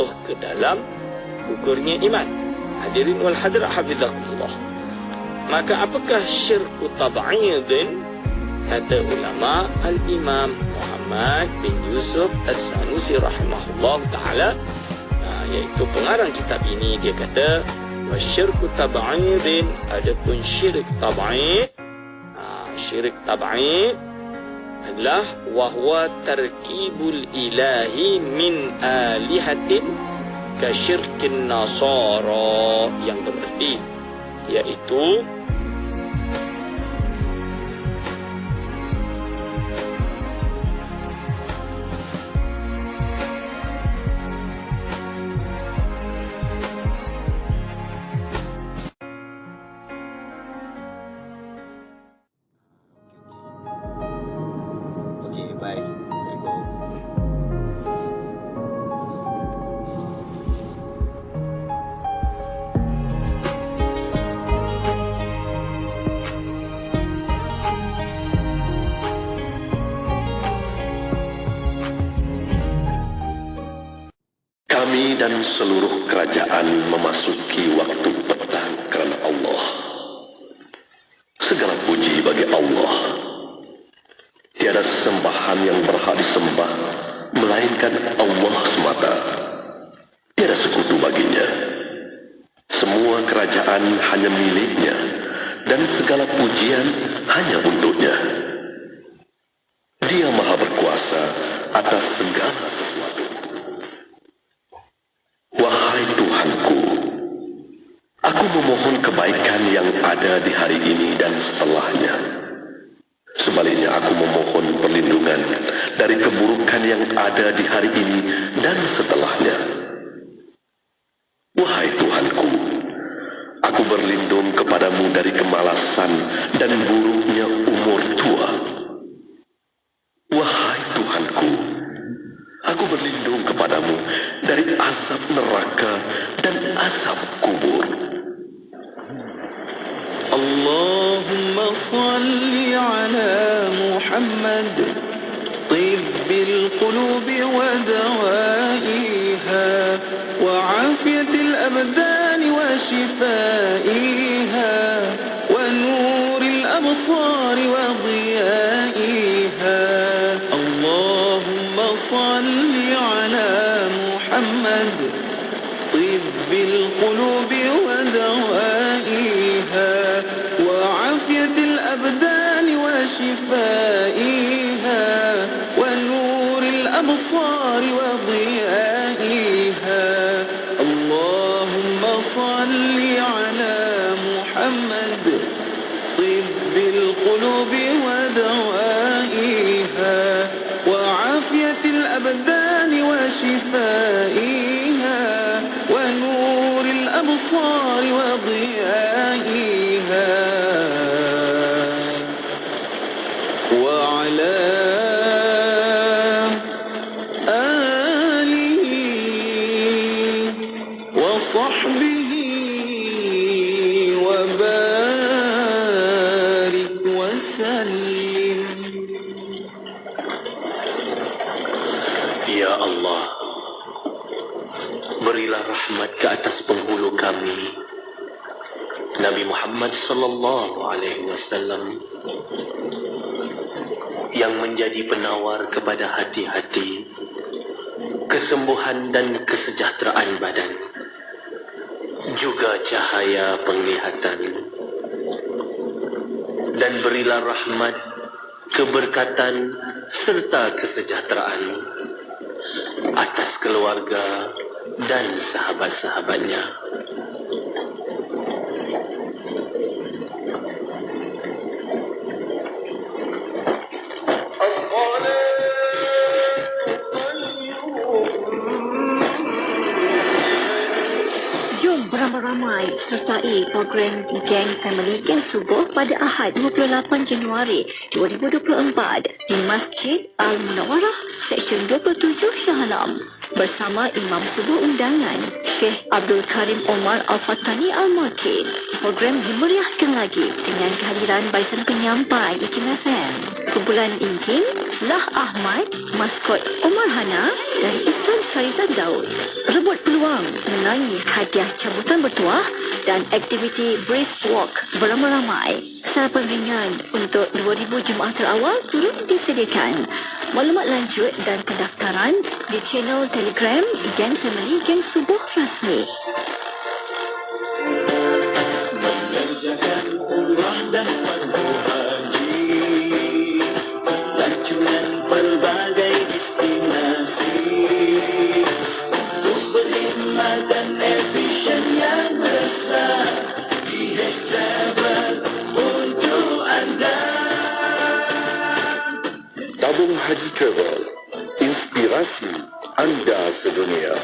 jatuh ke dalam gugurnya iman. Hadirin wal hadirat hafizakumullah. Maka apakah syirku tab'idin? Kata ulama Al-Imam Muhammad bin Yusuf As-Sanusi rahimahullah ta'ala, iaitu pengarang kitab ini, dia kata wasyirku tab'idin, adapun syirik tab'id, syirik tab'id adalah wahwa tarkibul ilahi min alihatin kasyirkin nasara, yang berarti iaitu baik, Assalamualaikum. Kami dan seluruh kerajaan memasuki waktu petang kerana Allah. Segala puji bagi Allah. Tiada sesembahan yang berhak disembah melainkan Allah semata. Tiada sekutu baginya. Semua kerajaan hanya miliknya dan segala pujian hanya untuknya. Dia maha berkuasa atas segala sesuatu. Wahai Tuhanku, aku memohon kebaikan yang ada di hari ini dan setelahnya. Sebaliknya aku memohon perlindungan dari keburukan yang ada di hari ini dan setelahnya. Wahai Tuhanku, aku berlindung kepadamu dari kemalasan dan buruknya umur tua. Wahai Tuhanku, aku berlindung kepadamu dari azab neraka dan azab kubur. Allahumma salli ala Muhammad tibbil qulubi wa dawaiha wa afiyatil abdani wa shifaiha wa nuril absari wa diyaiha. Allahumma salli ala Muhammad tibbil qulubi wa dawaiha وعافية الأبدان وشفائها ونور الأبصار وضيائها. اللهم صل على محمد طب القلوب ودوائها وعافية الأبدان وشفائها ونور الأبصار وضيائها. وعلى آله وصحبه وبارك وسلم. Ya Allah, berilah rahmat ke atas penghulu kami, Nabi Muhammad sallallahu alaihi wasallam, yang menjadi penawar kepada hati-hati, kesembuhan dan kesejahteraan badan, juga cahaya penglihatan. Dan berilah rahmat, keberkatan serta kesejahteraan atas keluarga dan sahabat-sahabatnya. Beramai-ramai sertai program Gang Family Gang Subuh pada Ahad 28 Januari 2024 di Masjid Al-Munawarah, Seksyen 27 Shah Alam, bersama Imam Subuh Undangan Syekh Abdul Karim Omar Al-Fatani Al-Makin. Program dimeriahkan lagi dengan kehadiran barisan penyampai IKIM FM, kumpulan Intin, Mislah Ahmad, maskot Omar Hana dan Istan Syarizan Daud. Rebut peluang menangi hadiah cabutan bertuah dan aktiviti brisk walk beramai-ramai. Sarapan ringan untuk 2,000 jemaah terawal turut disediakan. Maklumat lanjut dan pendaftaran di channel Telegram Geng Family Geng Subuh Rasmi. Mengerjakan umrah dan fardu haji, lancuran pelbagai destinasi, untuk berkhidmat dan efisien yang besar, DH Travel untuk anda. Tabung Haji Travel, inspirasi anda sedunia.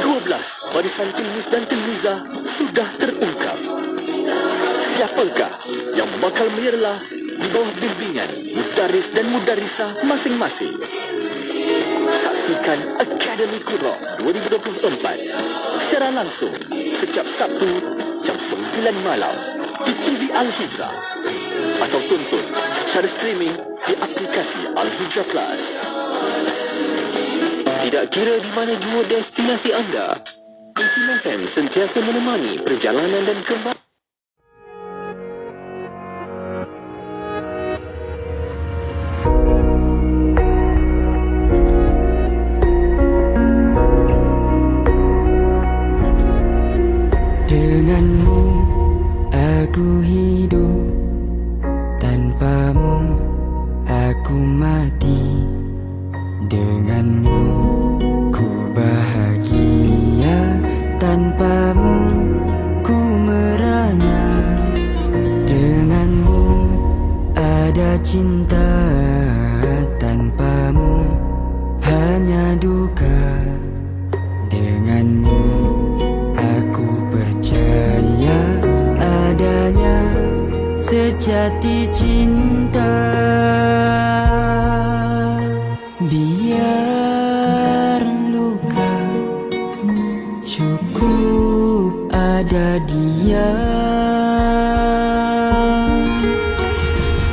12 barisan tilmiz dan tilmizah sudah terungkap. Siapakah yang bakal menyerlah di bawah bimbingan mudaris dan mudarisah masing-masing? Saksikan Akademi Qurra 2024 secara langsung setiap Sabtu jam 9 malam di TV Al-Hijrah atau tonton secara streaming di aplikasi Al-Hijrah Plus. Tidak kira di mana jua destinasi anda, Intim FM sentiasa menemani perjalanan dan kembali. Denganmu aku hidup, tanpamu aku mati. Denganmu ku bahagia, tanpamu ku merana. Denganmu ada cinta, tanpamu hanya duka. Denganmu aku percaya adanya sejati cinta. Biar luka cukup ada dia.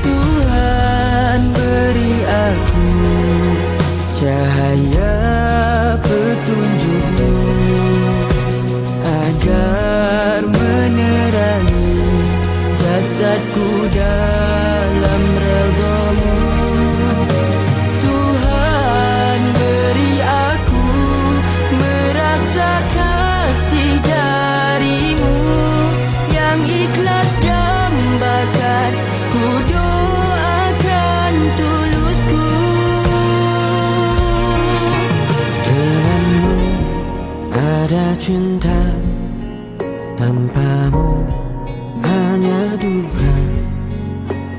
Tuhan beri aku cahaya petunjuk-Mu agar menerangi jasadku dalam redha-Mu. Tuhan beri aku merasa kasih dari-Mu yang ikhlas dambakan ku doakan tulusku. Denganmu ada cinta, tanpamu hanya duka.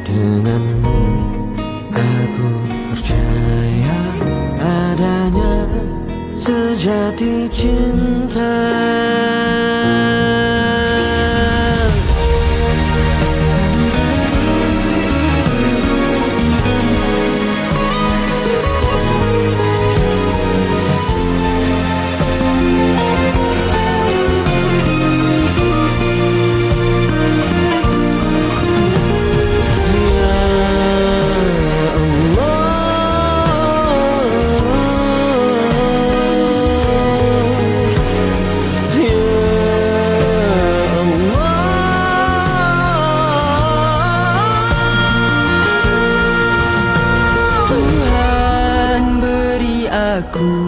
Denganmu aku percaya adanya sejati cinta. Aku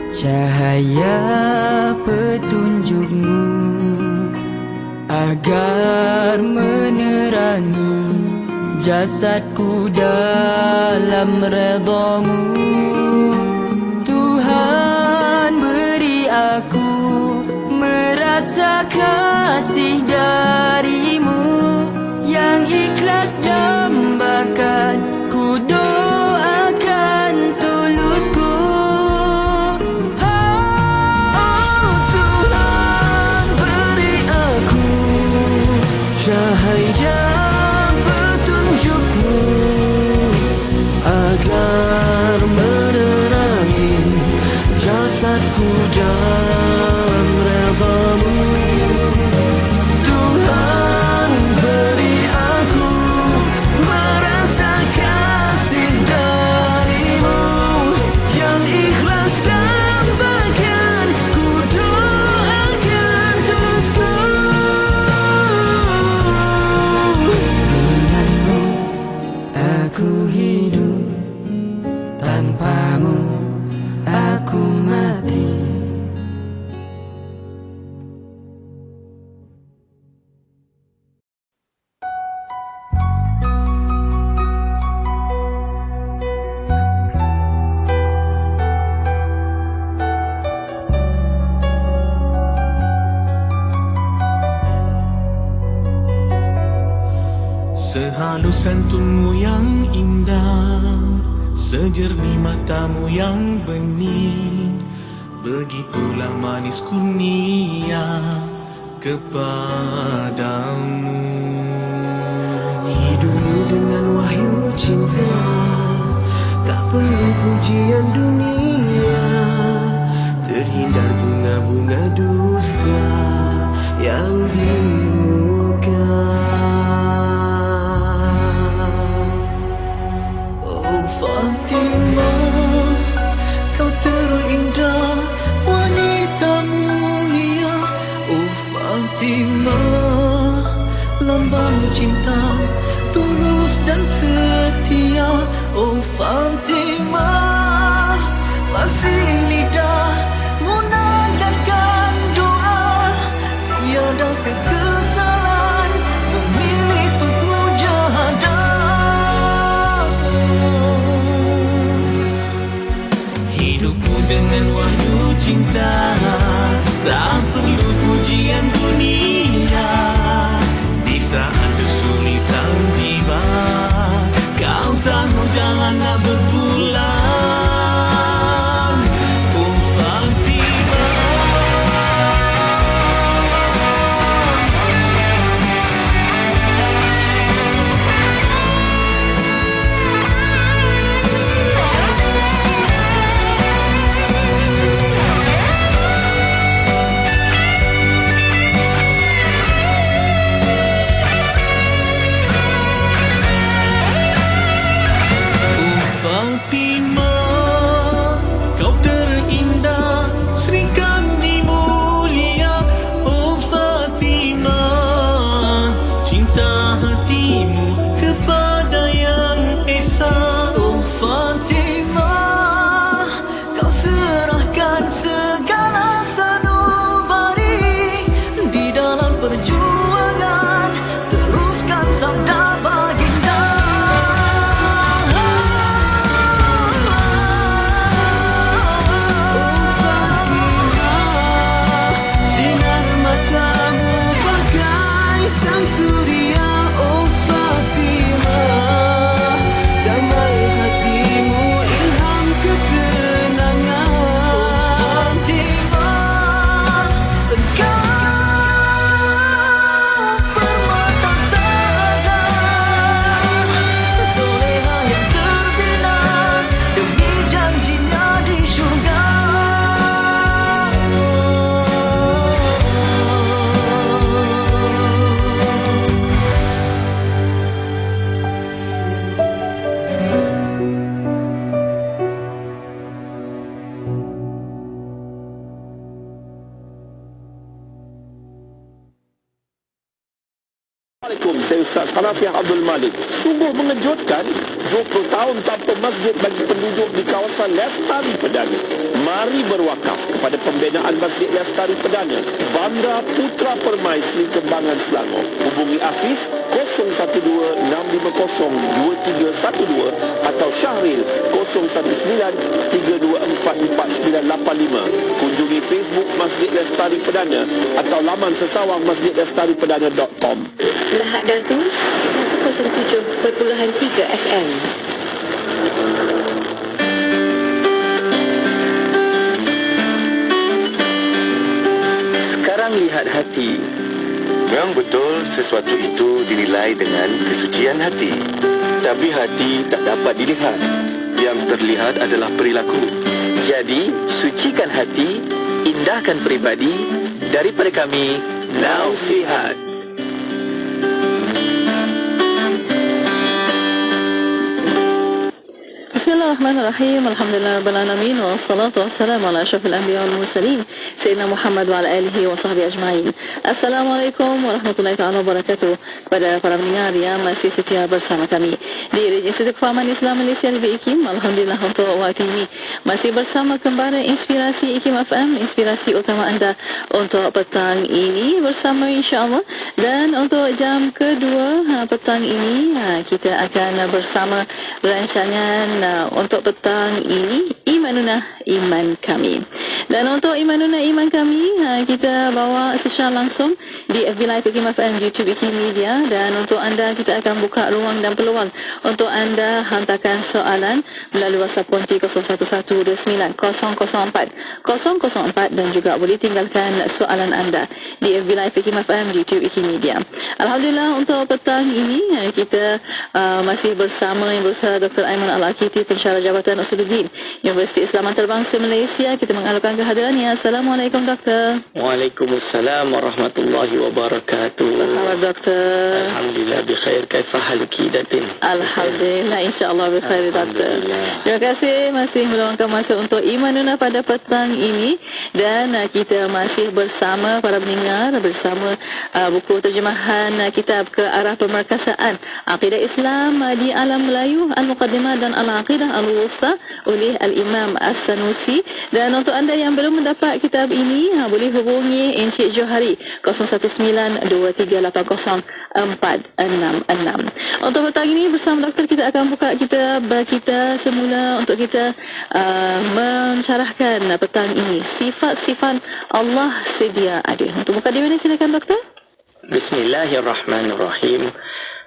cahaya petunjuk-Mu agar menerangi jasadku dalam redha-Mu. Tuhan beri aku merasa kasih dari-Mu yang ikhlas dambakan ku doakan tulusku. Cahaya petunjuk-Mu agar menerangi jasadku dalam redha-Mu. Tuhan Sehalus santunmu yang indah, sejernih matamu yang bening, begitulah manis kurnia kepadamu. Hidupmu dengan wahyu cinta, tak perlu pujian dunia, terhindar bunga-bunga dusta yang di muka. Oh Fatimah, kau terindah wanita mulia. Oh Fatimah, lambang cinta tulus dan setia. Oh Fatimah, masih lidah munajatkan doa, tiada kekesalan memilih untuk mujahadah. Hidupmu dengan wahyu cinta, tak perlu pujian dunia. Di saat kesulitan tiba, kau tangguh janganlah berpulang. Oh Fatimah, kau terindah, Sri Kandi mulia. Oh Fatimah, cinta hatimu kepada yang esa. Oh Fatimah, kau serahkan segala sanubari di dalam perjuangan, teruskan sabda baginda. Oh Fatimah, sinar matamu bagai sang surya. Oh Fatimah, damai hatimu ilham ketenangan. Oh Fatimah, engkau permata sadar, soleha yang terbina demi janjinya di syurga. Assalamualaikum, saya Ustaz Hanafiah Abdul Malik. Sungguh mengejutkan, 20 tahun tanpa masjid bagi penduduk di kawasan Lestari Perdana. Mari berwakaf kepada pembinaan Masjid Lestari Perdana, Bandar Putra Permai, Seri Kembangan, Selangor. Hubungi Afif 012-650-2312 atau Syahril 019-324-4985. Kunjungi Facebook Masjid Lestari Perdana atau laman sesawang masjidlestariperdana.com. Lahad Datu 107.3 FM. Sekarang lihat hati. Memang betul sesuatu itu dinilai dengan kesucian hati. Tapi hati tak dapat dilihat. Yang terlihat adalah perilaku. Jadi, sucikan hati, indahkan peribadi. Daripada kami, Nasihat. Bismillahirrahmanirrahim. Alhamdulillahirabbil alamin wassalatu wassalamu ala asyrafil anbiya wal mursalin sayyidina Muhammad wa ala alihi wa sahbihi ajma'in. Assalamualaikum warahmatullahi taala wabarakatuh. Kepada para pendengar yang masih setia bersama kami di Institut Kefahaman Islam Malaysia Negeri IKIM. Alhamdulillah untuk waktu ini masih bersama kembali Inspirasi IKIM FM, inspirasi utama anda untuk petang ini bersama insya-Allah. Dan untuk jam kedua petang ini kita akan bersama rancangan untuk petang ini Imanuna Iman Kami. Dan untuk Imanuna Iman kami, kita bawa secara langsung di FB Live Ikim FM, YouTube Ikim Media. Dan untuk anda, kita akan buka ruang dan peluang untuk anda hantarkan soalan melalui WhatsApp Ponti 01129004 dan juga boleh tinggalkan soalan anda di FB Live Ikim FM, YouTube Ikim Media. Alhamdulillah, untuk petang ini kita masih bersama Yang Berusaha Dr. Aiman Al-Akiti, Pensyarah Jabatan Usuluddin Universiti Islam Antarabangsa Malaysia. Kita mengalukan kehadirannya. Assalamualaikum Doktor. Waalaikumsalam warahmatullahi wabarakatuh. Apa khabar Doktor? Alhamdulillah bikhair. Kaifa haluki datin? Alhamdulillah, insyaAllah bikhair Doktor. Terima kasih masih meluangkan masa untuk Imanuna pada petang ini. Dan kita masih bersama para pendengar bersama buku terjemahan kitab Ke Arah Pemerkasaan Aqidah Islam di Alam Melayu, Al-Muqaddimah dan Al-Aqidah Al-Wusta oleh Al-Imam As-Sanusi. Dan untuk anda yang belum mendapat kitab ini, boleh hubungi Encik Johari 0192380466. Untuk petang ini bersama doktor, kita akan buka kitab kita semula untuk kita mensyarahkan petang ini sifat-sifat Allah sedia ada. Untuk mukadimah ini silakan doktor. Bismillahirrahmanirrahim.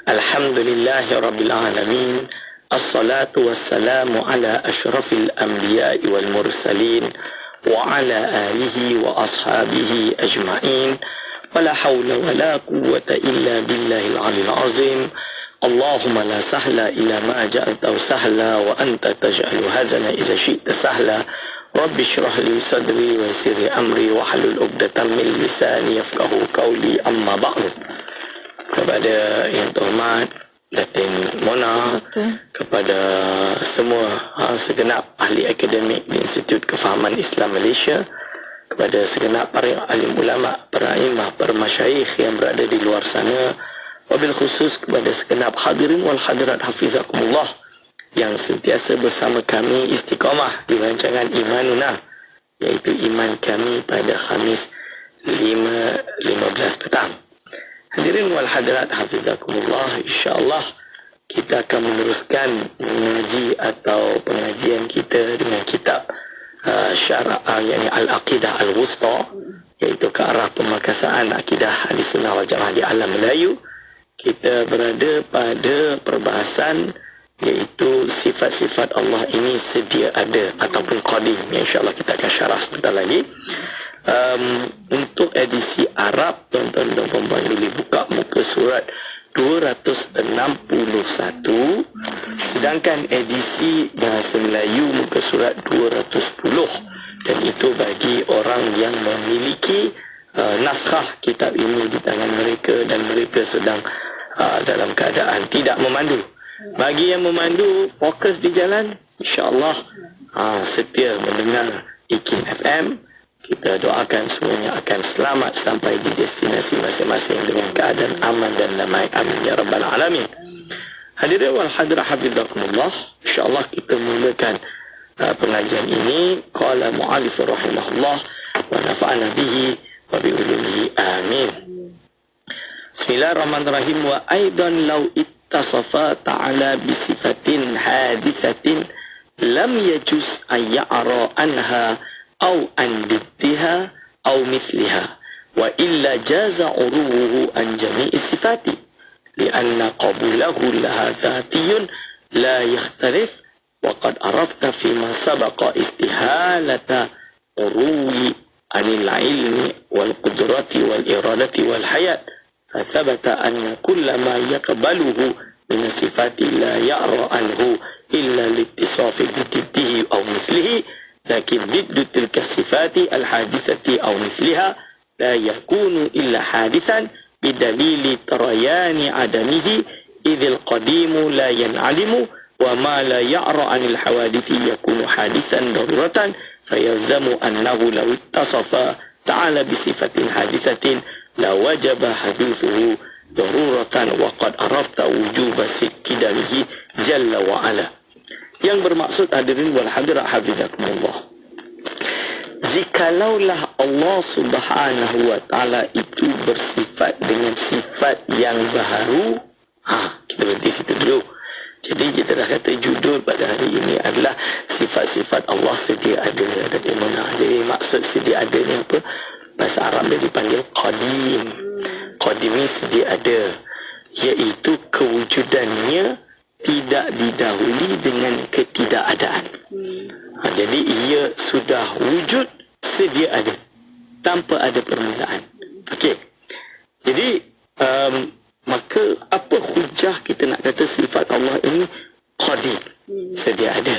Alhamdulillahi Rabbil Alamin. Assalatu wassalamu ala ashrafil anbiya'i wal mursalin wa ala alihi wa ashabihi ajma'in. Wa la hawla wa la quwwata illa billahil alil azim. Allahumma la sahla illa ma ja'altahu sahla wa anta taj'alu hazana iza syi'ta sahla. Rabbi syrah li sadri wa yassir li amri wa halul 'uqdatam min lisani yafqahu qawli, amma ba'du. Kepada yang terhormat Datin Mona, kepada semua segenap ahli akademik di Institut Kefahaman Islam Malaysia, kepada segenap para alim ulama, para imam, para masyayikh yang berada di luar sana, wabil khusus kepada segenap hadirin wal hadirat hafizakumullah yang sentiasa bersama kami istiqamah di rancangan Imanuna, iaitu iman kami pada Khamis 15 petang. Hadirin wal hadirat hafizakumullah, insya-Allah kita akan meneruskan mengaji atau pengajian kita dengan kitab syarah yakni Al-Aqidah Al-Wusta, iaitu Ke Arah Pemerkasaan Akidah Ahlussunnah wal Jamaah di Alam Melayu. Kita berada pada perbahasan iaitu sifat-sifat Allah ini sedia ada ataupun qadim, yang insya-Allah kita akan syarah sebentar lagi. Untuk edisi Arab, tuan-tuan dan puan-puan boleh buka muka surat 261, sedangkan edisi bahasa Melayu muka surat 210, dan itu bagi orang yang memiliki naskah kitab ini di tangan mereka dan mereka sedang dalam keadaan tidak memandu. Bagi yang memandu, fokus di jalan, insya-Allah setia mendengar Ikim FM. Kita doakan semuanya akan selamat sampai di destinasi masing-masing dengan keadaan aman dan damai. Amin ya rabbal alamin. Hadirin wal hadirat hafizakumullah, insya-Allah kita mulakan pengajian ini. Qala mu'allif rahimahullah wa nafa'ana bihi wa bi ulumihi amin. Bismillahirrahmanirrahim. Wa aidan law ittasafa ta'ala bi sifatin hadithatin lam yajuz an ya'ra anha أو عن ضدها أو مثلها وإلا جاز عروه عن جميع الصفات لأن قبوله لها ذاتي لا يختلف وقد عرفت فيما سبق استحالة عروه عن العلم والقدرة والإرادة والحياة فثبت أن كل ما يقبله من الصفات لا يعرى عنه إلا الاتصاف بضده أو مثله لكن ضد تلك الصفات الحادثة أو مثلها لا يكون إلا حادثا بدليل طريان عدمه إذ القديم لا ينعلم وما لا يعرى عن الحوادث يكون حادثا ضرورة فيلزم أنه لو اتصف تعالى بصفة حادثة لوجب حدوثه ضرورة وقد عرفت وجوب قدمه جل وعلا. Yang bermaksud hadirin wal hadirat hafizakumullah, jikalaulah Allah subhanahu wa ta'ala itu bersifat dengan sifat yang baharu, kita berhenti situ dulu. Jadi kita dah kata judul pada hari ini adalah sifat-sifat Allah sedia ada dan imana. Jadi maksud sedia ada ni apa? Bahasa Arab dia dipanggil qadim. Qadim ni sedia ada, iaitu kewujudannya tidak didahului dengan ketidakadaan. Jadi ia sudah wujud sedia ada tanpa ada permulaan. Okey. Jadi maka apa hujah kita nak kata sifat Allah ini qadim, sedia ada?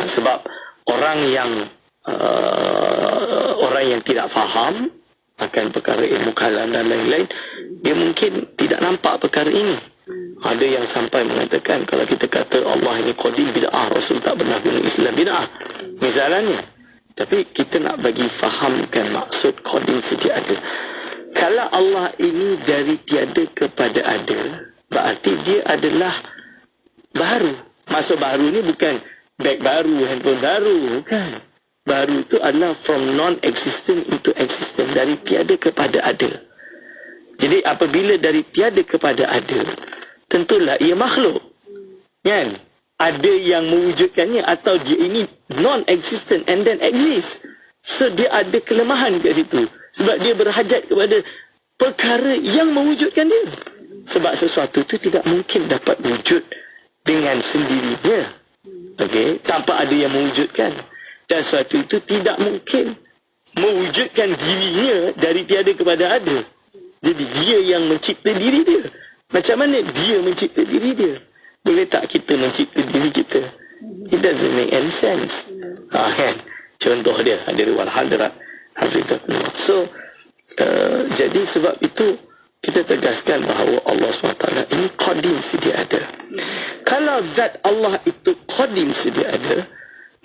Sebab orang yang tidak faham akan perkara ilmu kalam dan lain-lain, dia mungkin tidak nampak perkara ini. Ada yang sampai mengatakan kalau kita kata Allah ini qadim, bid'ah, Rasul tak pernah guna istilah bid'ah misalnya. Tapi kita nak bagi fahamkan maksud qadim sedia ada. Kalau Allah ini dari tiada kepada ada, berarti dia adalah baru. Maksud baru ni bukan beg baru, handphone baru, bukan. Baru itu adalah from non-existent into existent, dari tiada kepada ada. Jadi apabila dari tiada kepada ada, tentulah ia makhluk. Kan? Ada yang mewujudkannya atau dia ini non-existent and then exist. So dia ada kelemahan kat situ. Sebab dia berhajat kepada perkara yang mewujudkan dia. Sebab sesuatu itu tidak mungkin dapat wujud dengan sendirinya. Okey, tanpa ada yang mewujudkan. Dan sesuatu itu tidak mungkin mewujudkan dirinya dari tiada kepada ada. Jadi dia yang mencipta diri dia. Macam mana dia mencipta diri dia? Boleh tak kita mencipta diri kita? It doesn't make any sense. Kan? Contoh dia, hadirul hadirat hafizatullah. So jadi sebab itu kita tegaskan bahawa Allah SWT ini qadim sedia ada. Kalau zat Allah itu qadim sedia ada,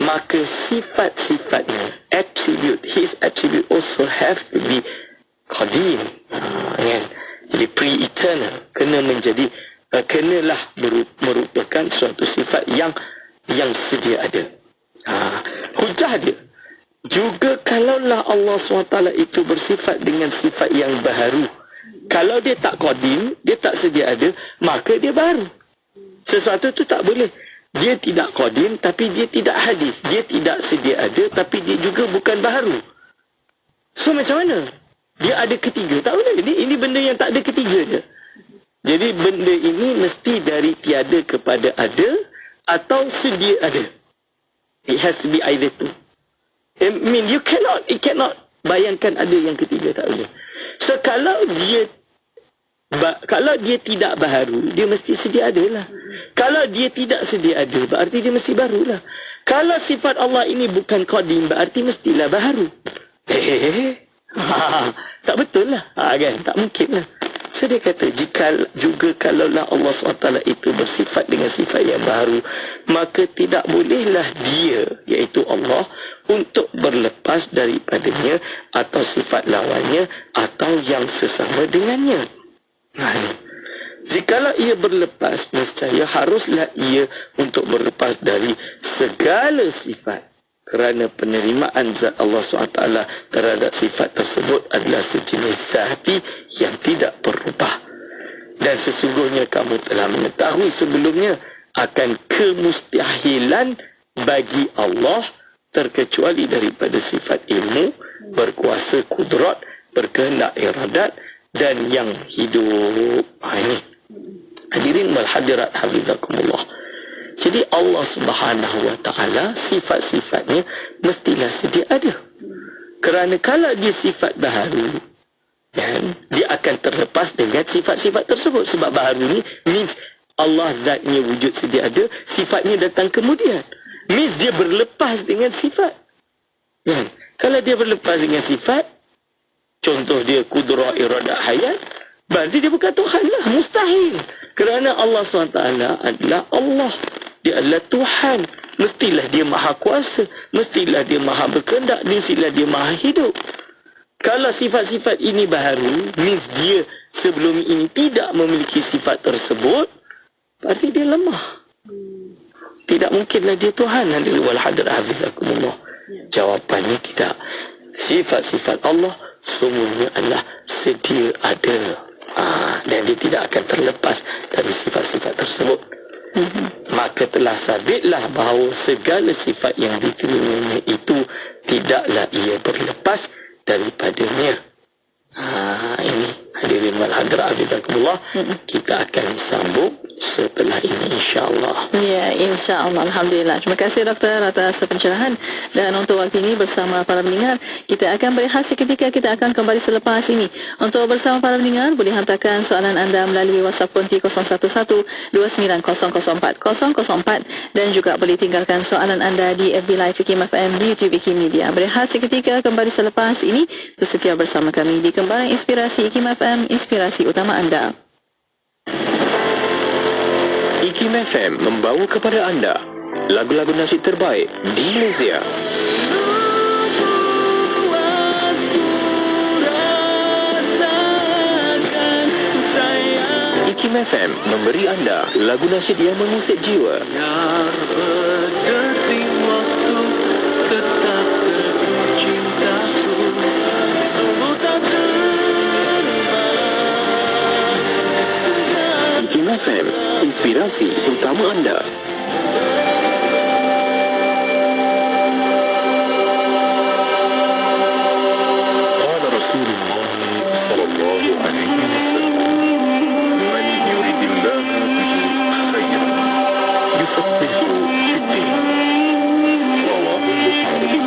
maka sifat-sifatnya, attribute, his attribute also have to be qadim. Kan? Jadi pre-eternal, kenalah merupakan suatu sifat yang sedia ada. Hujah dia juga, kalaulah Allah SWT itu bersifat dengan sifat yang baharu, kalau dia tak qadim, dia tak sedia ada, maka dia baru. Sesuatu itu tak boleh. Dia tidak qadim tapi dia tidak hadis. Dia tidak sedia ada tapi dia juga bukan baharu. So macam mana? Dia ada ketiga. Tak boleh. Ini benda yang tak ada ketiga je. Jadi benda ini mesti dari tiada kepada ada atau sedia ada. It has to be either two. I mean, it cannot bayangkan ada yang ketiga, tak boleh. So kalau dia tidak baharu, dia mesti sedia ada lah. Kalau dia tidak sedia ada, berarti dia mesti baru lah. Kalau sifat Allah ini bukan qadim, berarti mestilah baharu. Tak betul lah. Kan? Tak mungkin lah. So dia kata, kalaulah Allah SWT itu bersifat dengan sifat yang baru, maka tidak bolehlah dia, iaitu Allah, untuk berlepas daripadanya atau sifat lawannya atau yang sesama dengannya. Jikalau ia berlepas, nescaya haruslah ia untuk berlepas dari segala sifat, kerana penerimaan zat Allah SWT terhadap sifat tersebut adalah sejenis zati yang tidak berubah. Dan sesungguhnya kamu telah mengetahui sebelumnya akan kemustahilan bagi Allah terkecuali daripada sifat ilmu, berkuasa kudrat, berkehendak iradat dan yang hidup. Ini hadirin wal hadirat hafizakumullah. Jadi Allah Subhanahu wa taala sifat-sifatnya mestilah sedia ada. Kerana kalau dia sifat baharu, kan, dia akan terlepas dengan sifat-sifat tersebut. Sebab baharu ni means Allah zatnya wujud sedia ada, sifatnya datang kemudian. Means dia berlepas dengan sifat. Kan? Kalau dia berlepas dengan sifat, contoh dia kudrah, iradah, hayat, berarti dia bukan Tuhan lah. Mustahil. Kerana Allah SWT adalah Allah. Dia adalah Tuhan. Mestilah dia maha kuasa. Mestilah dia maha berkehendak. Mestilah dia maha hidup. Kalau sifat-sifat ini baharu, means dia sebelum ini tidak memiliki sifat tersebut, berarti dia lemah. Tidak mungkinlah dia Tuhan. Wal hadar hafizakumullah. Jawapannya tidak. Sifat-sifat Allah semuanya adalah sedia ada. Dan dia tidak akan terlepas dari sifat-sifat tersebut. Maka telah sabitlah bahawa segala sifat yang diterimanya itu tidaklah ia berlepas daripadanya. Ini hadirin wal hadirat hafizakumullah, kita akan sambung setelah ini insya-Allah. Ya, insya-Allah. Alhamdulillah. Terima kasih doktor atas pencerahan. Dan untuk waktu ini bersama para pendengar, kita akan berehat seketika. Kita akan kembali selepas ini. Untuk bersama para pendengar, boleh hantarkan soalan anda melalui WhatsApp konti 0112900404 dan juga boleh tinggalkan soalan anda di FB Live IKIM FM di YouTube IKIM Media. Berehat seketika, kembali selepas ini. Terus setia bersama kami di Kembaran Inspirasi IKIM FM, inspirasi utama anda. IKIM FM membawa kepada anda lagu-lagu nasyid terbaik di Malaysia. IKIM FM memberi anda lagu nasyid yang mengusik jiwa. Biar berdetik waktu tetap teguh cintaku, sungguh tak terbalas. IKIM FM, inspirasi utama anda. قال رسول الله صلى الله عليه وسلم من يريد الله به خيرا يفقهه في الدين رواه البخاري.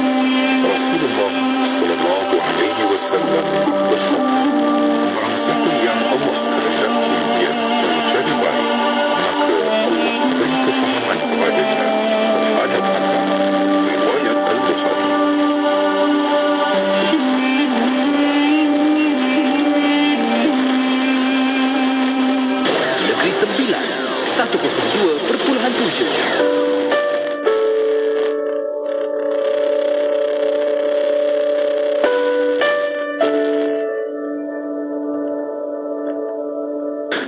رسول الله صلى الله عليه wasallam bersabda, barang siapa yang Allah kehendaki dia menjadi baik, maka Allah beri kefahaman kepadanya terhadap agama. Riwayat Al-Bukhari. Negeri Sembilan 102.7.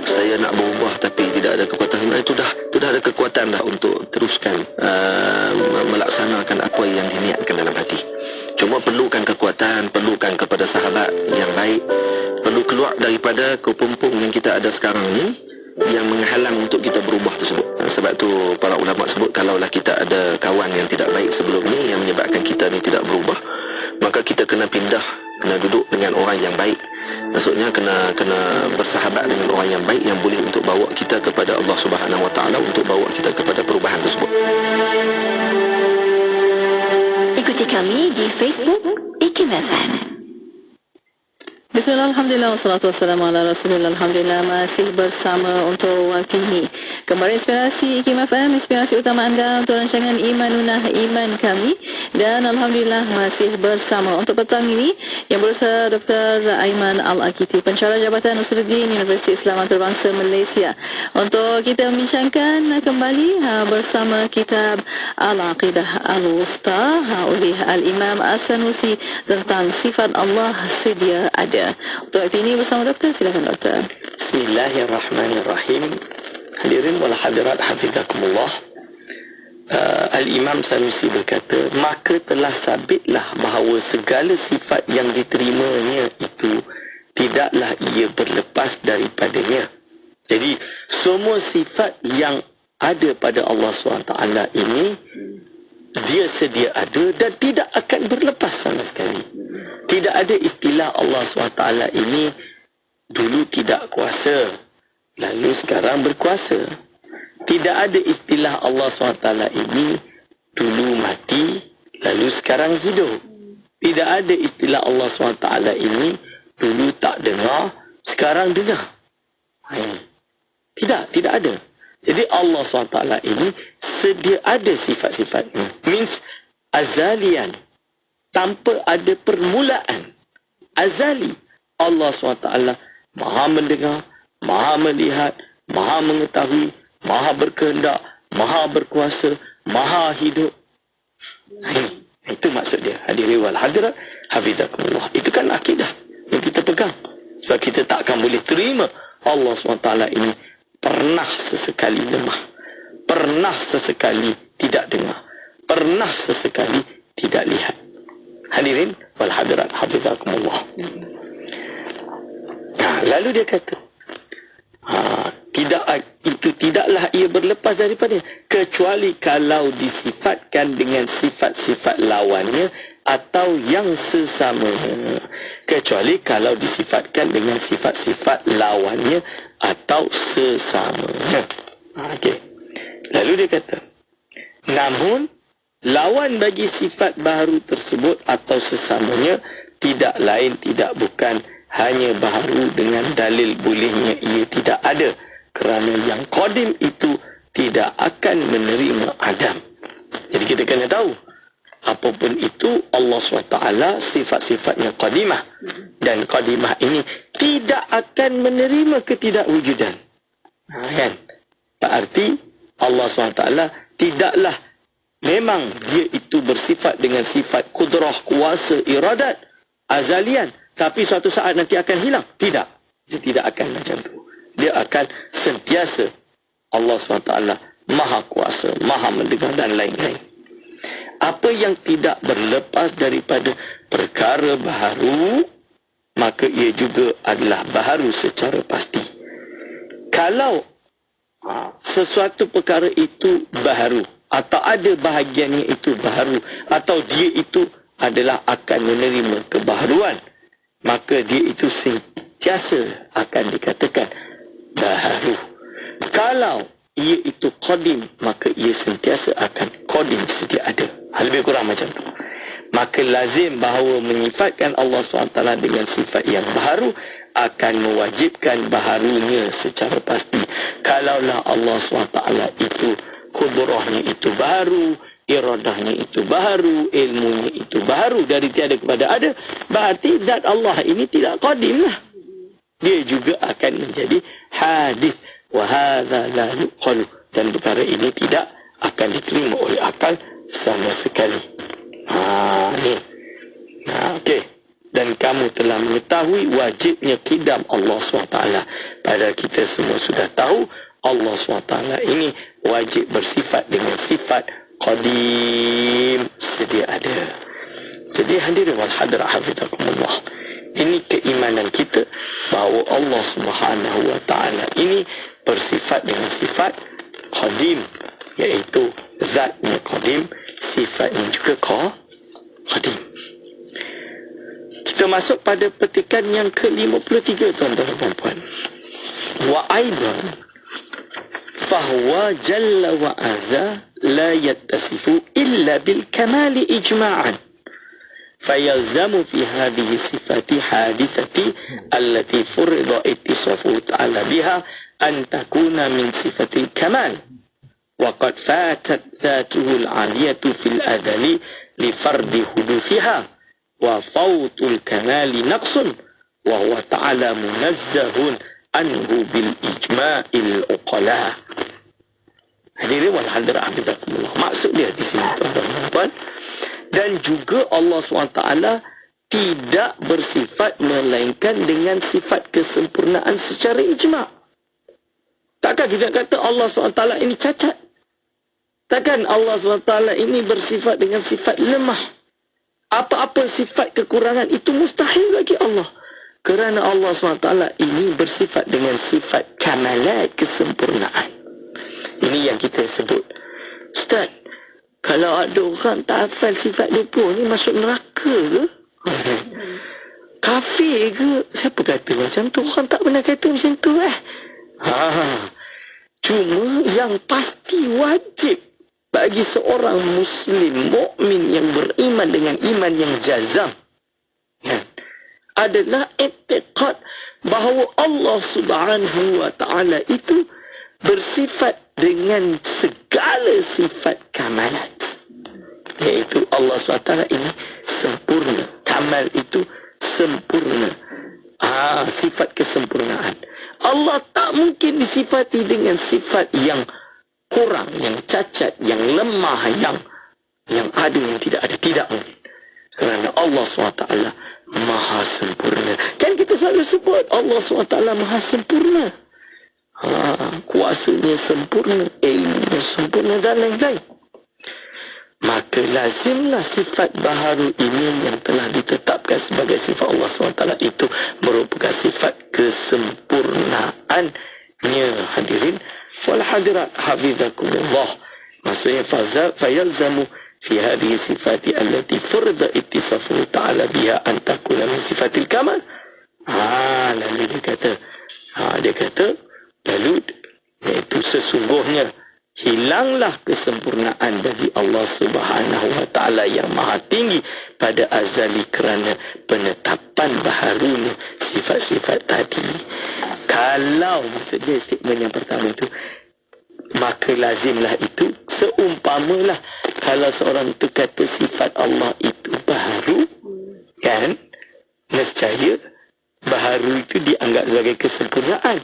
Saya nak berubah tapi tidak ada kekuatan. Sebenarnya itu dah ada kekuatan dah untuk teruskan melaksanakan apa yang diniatkan dalam hati. Cuma perlukan kekuatan, perlukan kepada sahabat yang baik, perlu keluar daripada kepompong yang kita ada sekarang ni yang menghalang untuk kita berubah tersebut. Sebab tu para ulama sebut, kalaulah kita ada kawan yang tidak baik sebelum ni yang menyebabkan kita ni tidak berubah, maka kita kena pindah, kena duduk dengan orang yang baik. Maksudnya kena bersahabat dengan orang yang baik yang boleh untuk bawa kita kepada Allah Subhanahu Wa Taala, untuk bawa kita kepada perubahan tersebut. Ikuti kami di Facebook IKIM FM. Bismillah, alhamdulillah, wassalatu wassalamu ala rasulillah. Alhamdulillah, masih bersama untuk waktu ini Kembaran Inspirasi IKIM FM, inspirasi utama anda untuk rancangan Imanunah, Iman Kami. Dan alhamdulillah masih bersama untuk petang ini yang berusaha Dr. Aiman Al-Akiti, pensyarah Jabatan Usuluddin Universiti Islam Antarabangsa Malaysia, untuk kita membincangkan kembali bersama kitab Al-Aqidah Al-Wusta oleh Al-Imam As-Sanusi tentang sifat Allah sedia ada. Untuk waktu ini bersama doktor, silakan doktor. Bismillahirrahmanirrahim. Hadirin wal hadirat hafizakumullah. Al-Imam Sanusi berkata, maka telah sabitlah bahawa segala sifat yang diterimanya itu tidaklah ia berlepas daripadanya. Jadi semua sifat yang ada pada Allah SWT ini dia sedia ada dan tidak akan berlepas sama sekali. Tidak ada istilah Allah SWT ini dulu tidak kuasa, lalu sekarang berkuasa. Tidak ada istilah Allah SWT ini dulu mati, lalu sekarang hidup. Tidak ada istilah Allah SWT ini dulu tak dengar, sekarang dengar. Tidak ada. Jadi Allah SWT ini sedia ada sifat-sifat ini. Means azalian, tanpa ada permulaan. Azali. Allah SWT maha mendengar, maha melihat, maha mengetahui, maha berkehendak, maha berkuasa, maha hidup. Itu maksud dia. Hadirin wal hadirat hafizakumullah. Itu kan akidah yang kita pegang. Sebab kita takkan boleh terima Allah SWT ini pernah sesekali lemah, pernah sesekali tidak dengar, pernah sesekali tidak lihat. Hadirin wal hadirat hafizakumullah. Lalu dia kata, tidak itu tidaklah ia berlepas daripada, kecuali kalau disifatkan dengan sifat-sifat lawannya atau yang sesamanya. Kecuali kalau disifatkan dengan sifat-sifat lawannya atau sesamanya. Okey. Lalu dia kata, namun lawan bagi sifat baharu tersebut atau sesamanya tidak lain tidak bukan hanya baharu dengan dalil bolehnya ia tidak ada, kerana yang qadim itu tidak akan menerima adam. Jadi kita kena tahu, apapun itu Allah SWT sifat-sifatnya qadimah, dan qadimah ini tidak akan menerima ketidakwujudan. Kan? Berarti Allah SWT tidaklah, memang dia itu bersifat dengan sifat kudrah, kuasa, iradat, azalian, tapi suatu saat nanti akan hilang. Tidak. Dia tidak akan macam tu. Dia akan sentiasa. Allah SWT maha kuasa, maha mendengar dan lain-lain. Apa yang tidak berlepas daripada perkara baharu, maka ia juga adalah baharu secara pasti. Kalau sesuatu perkara itu baharu, atau ada bahagiannya itu baharu, atau dia itu adalah akan menerima kebaharuan, maka dia itu sentiasa akan dikatakan baharu. Kalau ia itu qadim, maka ia sentiasa akan qadim, sedia ada. Lebih kurang macam tu. Maka lazim bahawa menyifatkan Allah SWT dengan sifat yang baharu akan mewajibkan baharunya secara pasti. Kalaulah Allah SWT itu kudrahnya itu baharu, iradahnya itu baharu, ilmunya itu baharu, dari tiada kepada ada, berarti zat Allah ini tidak qadim lah. Dia juga akan menjadi hadis. Wa hadza la yuqalu, dan perkara ini tidak akan diterima oleh akal sama sekali. Ni. Okey. Dan kamu telah mengetahui wajibnya qidam Allah SWT. Padahal kita semua sudah tahu Allah SWT ini wajib bersifat dengan sifat qadim, sedia ada. Jadi hadirin wal hadirat hafizakumullah, ini keimanan kita bahawa Allah Subhanahu wa taala ini bersifat dengan sifat qadim, iaitu zatnya qadim, sifatnya juga qadim. Kita masuk pada petikan yang ke-53, tuan-tuan dan puan. Wa aidan fahuwa jalla wa azza la yattasifu illa bil kamali ijma'an, fayalzamu fi hadhihi sifati hadithati allati furida ittisafu ta'ala biha an takuna min sifatil kamal, wa qad fatat dhatuhu al-aliyatu fil adali li fardi huduthiha, wa fawtul kamali naqsun, wa huwa ta'ala munazzahun anhu bil ijma'il uqala. Hadirin wal hadirat hafizakumullah, maksud dia di sini tuan-tuan, dan juga Allah SWT tidak bersifat melainkan dengan sifat kesempurnaan secara ijma'. Takkan kita kata Allah SWT ini cacat? Takkan Allah SWT ini bersifat dengan sifat lemah? Apa-apa sifat kekurangan itu mustahil bagi Allah. Kerana Allah SWT ini bersifat dengan sifat kamalat, kesempurnaan. Ini yang kita sebut, Ustaz, kalau ada orang tak hafal sifat 20 ni masuk neraka ke? Kafir ke? Siapa kata macam tu? Orang tak pernah kata macam tu Cuma yang pasti wajib bagi seorang Muslim mukmin yang beriman dengan iman yang jazam adalah i'tiqad bahawa Allah Subhanahu wa taala itu bersifat dengan segala sifat kamalat, iaitu Allah SWT ini sempurna. Kamal itu sempurna, sifat kesempurnaan. Allah tak mungkin disifati dengan sifat yang kurang, yang cacat, yang lemah, yang ada, yang tidak ada. Tidak mungkin, kerana Allah SWT maha sempurna. Kan kita selalu sebut Allah SWT maha sempurna, kuasanya sempurna, ilmunya sempurna dan lain-lain. Maka lazimlah sifat baharu ini yang telah ditetapkan sebagai sifat Allah SWT itu merupakan sifat kesempurnaan hadirin wal hadirat hafizakumullah. Maksudnya fayalzamu fi hadhihi sifati allati furida ittisafuhu ta'ala biha an takuna min sifatil kamal. Lalu dia kata lalu iaitu sesungguhnya hilanglah kesempurnaan bagi Allah Subhanahu wa taala yang maha tinggi pada azali kerana penetapan baharunya sifat-sifat tadi. Kalau maksudnya statement yang pertama itu, maka lazimlah itu seumpamalah kalau seorang itu kata sifat Allah itu baharu, kan, nescaya baharu itu dianggap sebagai kesempurnaan.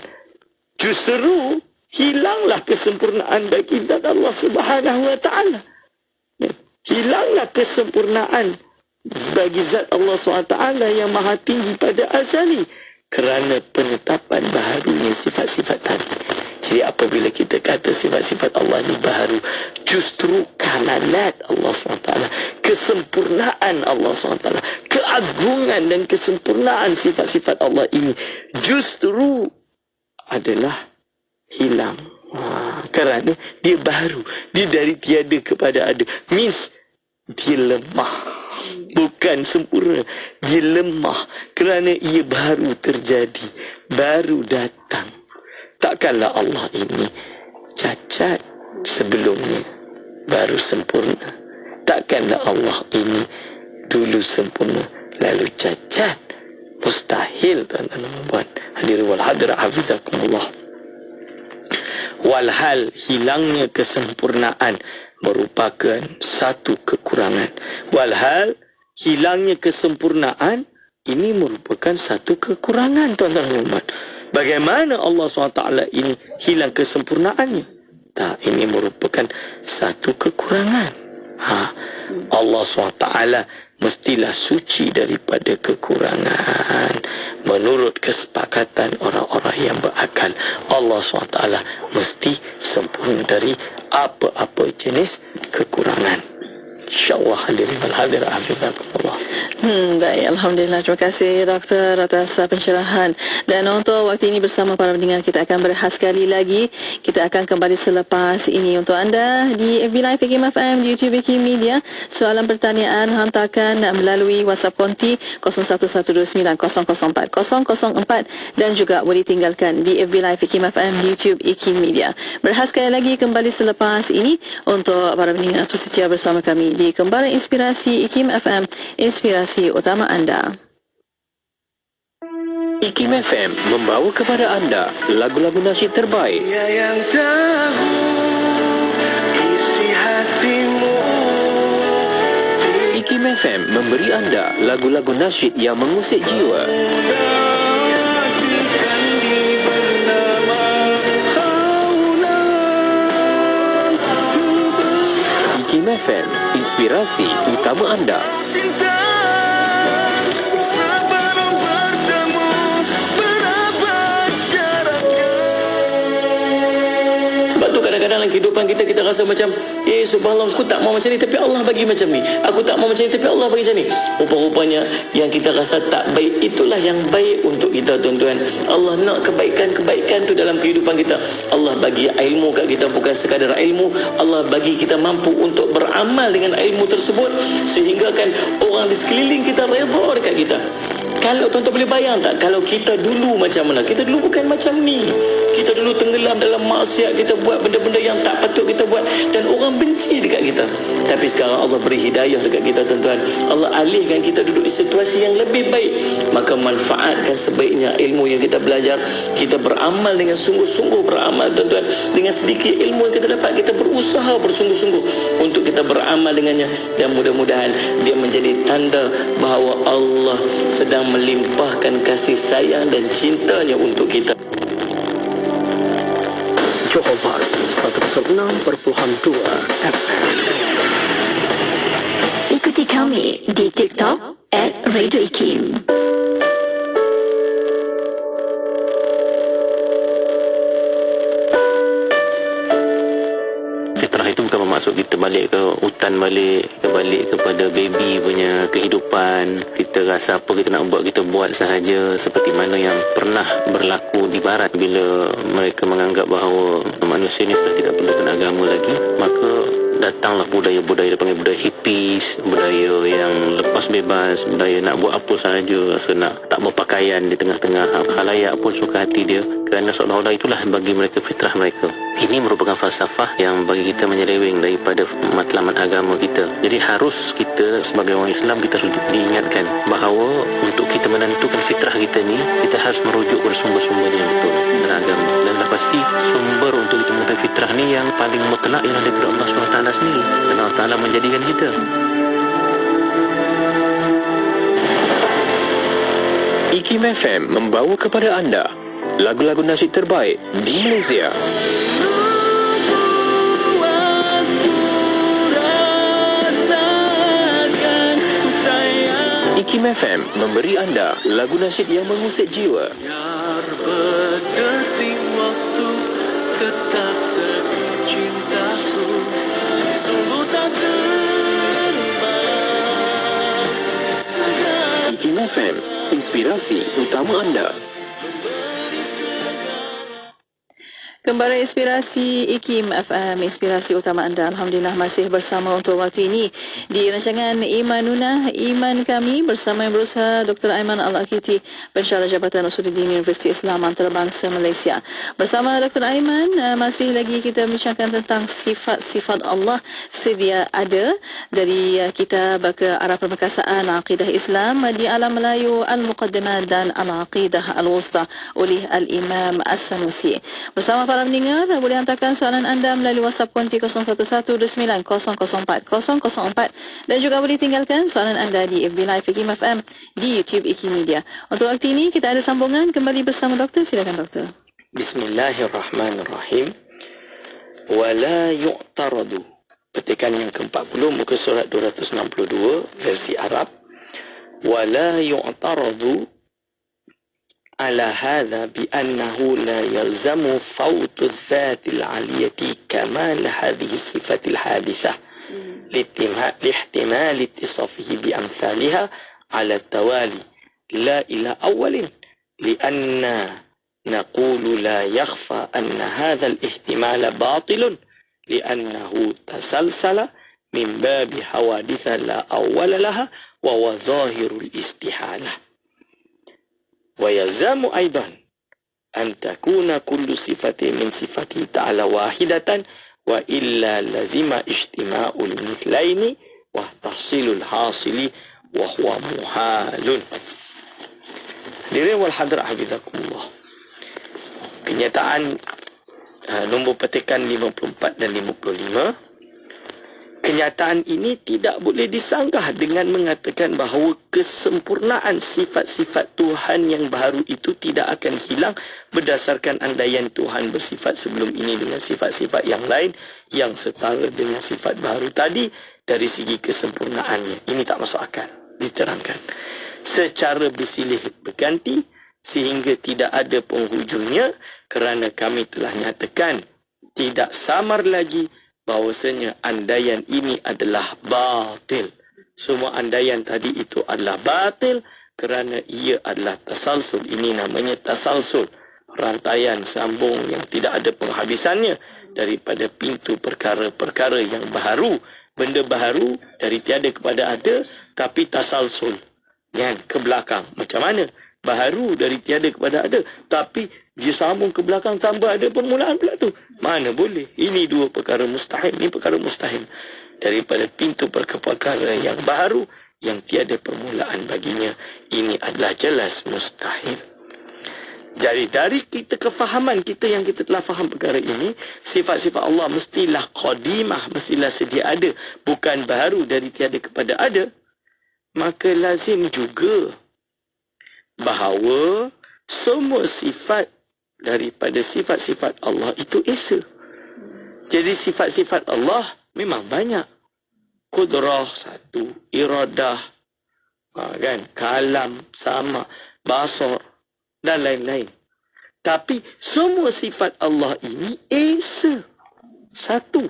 Justru hilanglah kesempurnaan bagi zat Allah Subhanahu wa taala. Hilanglah kesempurnaan bagi zat Allah SWT yang maha tinggi pada azali kerana penetapan baharunya sifat-sifat tadi. Jadi apabila kita kata sifat-sifat Allah ini baharu, justru kamalat Allah SWT, kesempurnaan Allah SWT, keagungan dan kesempurnaan sifat-sifat Allah ini justru adalah hilang. Kerana dia baru, dia dari tiada kepada ada. Means dia lemah, bukan sempurna. Dia lemah kerana ia baru terjadi, baru datang. Takkanlah Allah ini cacat sebelumnya baru sempurna. Takkanlah Allah ini dulu sempurna lalu cacat. Mustahil, tuan-tuan dan puan. Hadirin wal hadirat hafizakumullah. Walhal hilangnya kesempurnaan merupakan satu kekurangan. Walhal hilangnya kesempurnaan ini merupakan satu kekurangan, tuan-tuan dan puan. Bagaimana Allah SWT ini hilang kesempurnaannya? Tak, ini merupakan satu kekurangan. Allah SWT mestilah suci daripada kekurangan. Menurut kesepakatan orang-orang yang berakal, Allah SWT mesti sempurna dari apa-apa jenis kekurangan. InsyaAllah hadirin wal hadirat hafizakumullah. Baik, Alhamdulillah. Terima kasih Doktor atas pencerahan. Dan untuk waktu ini bersama para pendengar, kita akan berehat sekali lagi. Kita akan kembali selepas ini untuk anda di FB Live IKIM FM, di YouTube IKIM Media. Soalan pertanyaan hantarkan melalui WhatsApp konti 0119004004 dan juga boleh tinggalkan di FB Live IKIM FM, di YouTube IKIM Media. Berehat sekali lagi kembali selepas ini untuk para pendengar terus setia bersama kami di Kembaran Inspirasi IKIM FM, inspirasi utama anda. IKIM FM membawa kepada anda lagu-lagu nasyid terbaik. Dia yang tahu isi hatimu. IKIM FM memberi anda lagu-lagu nasyid yang mengusik jiwa. IKIM FM, inspirasi utama anda. Cinta sebelum bertemu, berapa jaraknya? Sebab tu kadang-kadang dalam kehidupan kita rasa macam subhanallah, aku tak mau macam ni tapi Allah bagi macam ni. Aku tak mau macam ni tapi Allah bagi macam ni. Rupa-rupanya yang kita rasa tak baik, itulah yang baik untuk kita, tuan-tuan. Allah nak kebaikan tu dalam kehidupan kita. Allah bagi ilmu kat kita, bukan sekadar ilmu. Allah bagi kita mampu untuk beramal dengan ilmu tersebut, sehingga kan orang di sekeliling kita redha dekat kita. Kalau tuan-tuan boleh bayang tak, kalau kita dulu macam mana? Kita dulu bukan macam ni. Kita dulu tenggelam dalam maksiat, kita buat benda-benda yang tak patut kita buat dan orang benci dekat kita. Tapi sekarang Allah beri hidayah dekat kita, tuan-tuan. Allah alihkan kita duduk di situasi yang lebih baik. Maka manfaatkan sebaiknya ilmu yang kita belajar. Kita beramal dengan sungguh-sungguh beramal, tuan-tuan. Dengan sedikit ilmu yang kita dapat, kita berusaha bersungguh-sungguh untuk kita beramal dengannya. Dan mudah-mudahan dia menjadi tanda bahawa Allah sedang melimpahkan kasih sayang dan cintanya untuk kita. Johor Bahru 106.2 FM. Ikuti kami di TikTok @Radio IKIM. Fitrah itu bukan termasuk kita balik ke hutan, balik kepada baby punya kehidupan. Kita rasa apa kita nak buat, kita buat sahaja, seperti mana yang pernah berlaku di barat bila mereka menganggap bahawa manusia ni sudah tidak perlukan agama lagi. Maka datanglah budaya-budaya, dia panggil budaya hippies, budaya yang lepas bebas, budaya nak buat apa sahaja, rasa nak tak berpakaian di tengah-tengah khalayak pun suka hati dia, kerana seolah-olah itulah bagi mereka fitrah mereka. Ini merupakan falsafah yang bagi kita menyeleweng daripada matlamat agama kita. Jadi harus kita sebagai orang Islam, kita harus diingatkan bahawa untuk kita menentukan fitrah kita ni, kita harus merujuk pada sumber-sumbernya betul dalam agama. Dan dah pasti sumber untuk kita menentukan fitrah ni yang paling mutlak ialah daripada Allah SWT sendiri. Dan Allah Ta'ala menjadikan kita. IKIM FM membawa kepada anda lagu-lagu nasyid terbaik di Malaysia. IKIM FM memberi anda lagu nasyid yang mengusik jiwa. Biar berdetik waktu tetap teguh cintaku, sungguh tak terbalas. IKIM FM, inspirasi utama anda. Kembali inspirasi IKIM FM, inspirasi utama anda. Alhamdulillah masih bersama untuk waktu ini di rancangan Imanuna, Iman Kami, bersama yang berusaha Dr. Aiman Al-Akiti, Pensyarah Jabatan Usuluddin Universiti Islam Antarabangsa Malaysia. Bersama Dr. Aiman, masih lagi kita bincangkan tentang sifat-sifat Allah sedia ada dari kitab Kearah Permekasaan Aqidah Islam di Alam Melayu Al-Muqaddimat dan Al-Aqidah Al-Wusta oleh Al-Imam As-Sanusi. Bersama para pendengar, boleh hantarkan soalan anda melalui WhatsApp konti 0112900404 dan juga boleh tinggalkan soalan anda di FB Live IKIM FM, di YouTube IKIM Media. Untuk waktu ini kita ada sambungan kembali bersama doktor. Silakan doktor. Bismillahirrahmanirrahim. Wala yu'taradu. Petikan yang ke-40 muka surat 262 versi Arab. Wala yu'taradu على هذا بأنه لا يلزم فوت الذات العالية كمال هذه الصفة الحادثة لاحتمال اتصافه بأمثالها على التوالي لا إلى أول، لأن نقول لا يخفى أن هذا الاحتمال باطل لأنه تسلسل من باب حوادث لا أول لها وهو ظاهر الاستحالة. ويلزم أيضا أن تكون كل صفة من صفاته تعالى واحدة وإلا لزم اجتماع المثلين وتحصيل الحاصل وهو محال. Hadirin wal hadirat hafizakumullah. Kenyataan nombor petikan 54 dan 55. Kenyataan ini tidak boleh disanggah dengan mengatakan bahawa kesempurnaan sifat-sifat Tuhan yang baru itu tidak akan hilang berdasarkan andaian Tuhan bersifat sebelum ini dengan sifat-sifat yang lain yang setara dengan sifat baru tadi dari segi kesempurnaannya. Ini tak masuk akal. Diterangkan secara bersilih berganti sehingga tidak ada penghujungnya, kerana kami telah nyatakan tidak samar lagi bahawasanya andaian ini adalah batil. Semua andaian tadi itu adalah batil kerana ia adalah tasalsul. Ini namanya tasalsul, rantaian sambung yang tidak ada penghabisannya daripada pintu perkara-perkara yang baharu, benda baharu dari tiada kepada ada, tapi tasalsul kan, ke belakang. Macam mana? Baharu dari tiada kepada ada, tapi dia sambung ke belakang tambah ada permulaan pula tu. Mana boleh? Ini dua perkara mustahil. Ini perkara mustahil. Daripada pintu perkara yang baru yang tiada permulaan baginya, ini adalah jelas mustahil. Jadi dari kita kefahaman kita yang kita telah faham perkara ini, sifat-sifat Allah mestilah qadimah, mestilah sedia ada, bukan baru dari tiada kepada ada. Maka lazim juga bahawa semua sifat daripada sifat-sifat Allah itu esa. Jadi sifat-sifat Allah memang banyak. Qudrah satu, iradah, kan, kalam, sama, basar dan lain-lain. Tapi semua sifat Allah ini esa. Satu.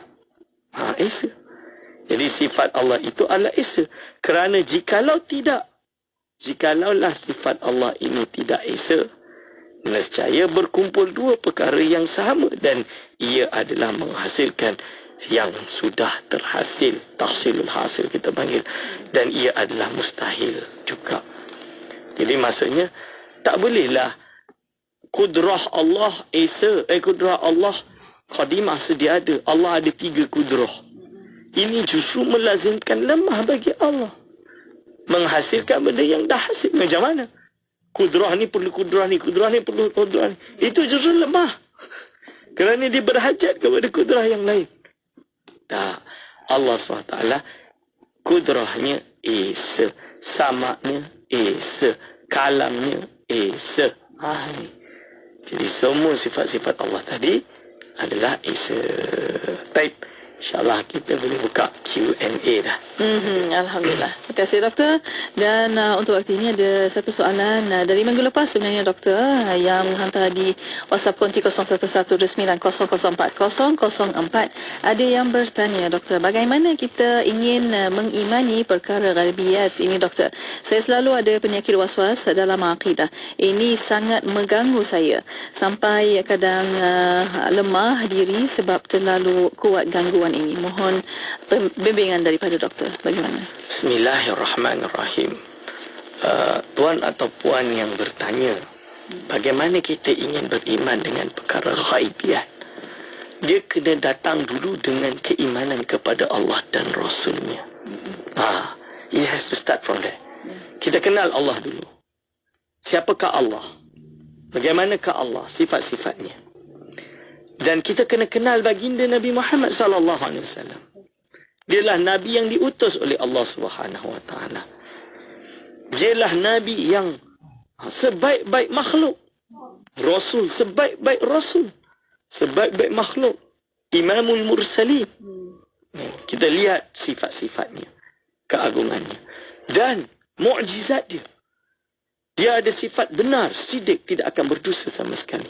Esa. Jadi sifat Allah itu adalah esa. Kerana jikalaulah sifat Allah ini tidak esa, nescaya berkumpul dua perkara yang sama dan ia adalah menghasilkan yang sudah terhasil, tahsilul hasil kita panggil, dan ia adalah mustahil juga. Jadi maksudnya tak bolehlah kudrah Allah esa, kudrah Allah qadimah sedia ada. Allah ada 3 kudrah. Ini justru melazimkan lemah bagi Allah, menghasilkan benda yang dah hasil. Macam mana? Kudrah ni perlu kudrah ni, kudrah ni perlu kudrah ni. Itu justru lemah. Kerana dia berhajat kepada kudrah yang lain. Tak. Allah SWT kudrahnya esa, samaknya esa, kalamnya esa. Ni. Jadi semua sifat-sifat Allah tadi adalah esa. Baik. InsyaAllah kita boleh buka Q&A dah. Alhamdulillah. Terima kasih doktor. Dan untuk waktu ini ada satu soalan dari minggu lepas sebenarnya doktor, yang menghantar di WhatsApp konti 011129040004. Ada yang bertanya, doktor, bagaimana kita ingin mengimani perkara ghaibiyat ini, doktor? Saya selalu ada penyakit was-was dalam akidah. Ini sangat mengganggu saya sampai kadang lemah diri sebab terlalu kuat gangguan ini. Mohon bimbingan daripada doktor. Bagaimana? Bismillahirrahmanirrahim. Tuan atau puan yang bertanya, bagaimana kita ingin beriman dengan perkara ghaibiyat? Dia kena datang dulu dengan keimanan kepada Allah dan Rasulnya. It has to start from there. Kita kenal Allah dulu. Siapakah Allah? Bagaimanakah Allah? Sifat-sifatnya. Dan kita kena kenal baginda Nabi Muhammad sallallahu alaihi wasallam. Dialah Nabi yang diutus oleh Allah Subhanahu wa taala. Dialah Nabi yang sebaik-baik makhluk. Rasul sebaik-baik Rasul. Sebaik-baik makhluk. Imamul Mursalin. Kita lihat sifat-sifatnya, keagungannya. Dan mukjizat dia. Dia ada sifat benar, sidik, tidak akan berdosa sama sekali.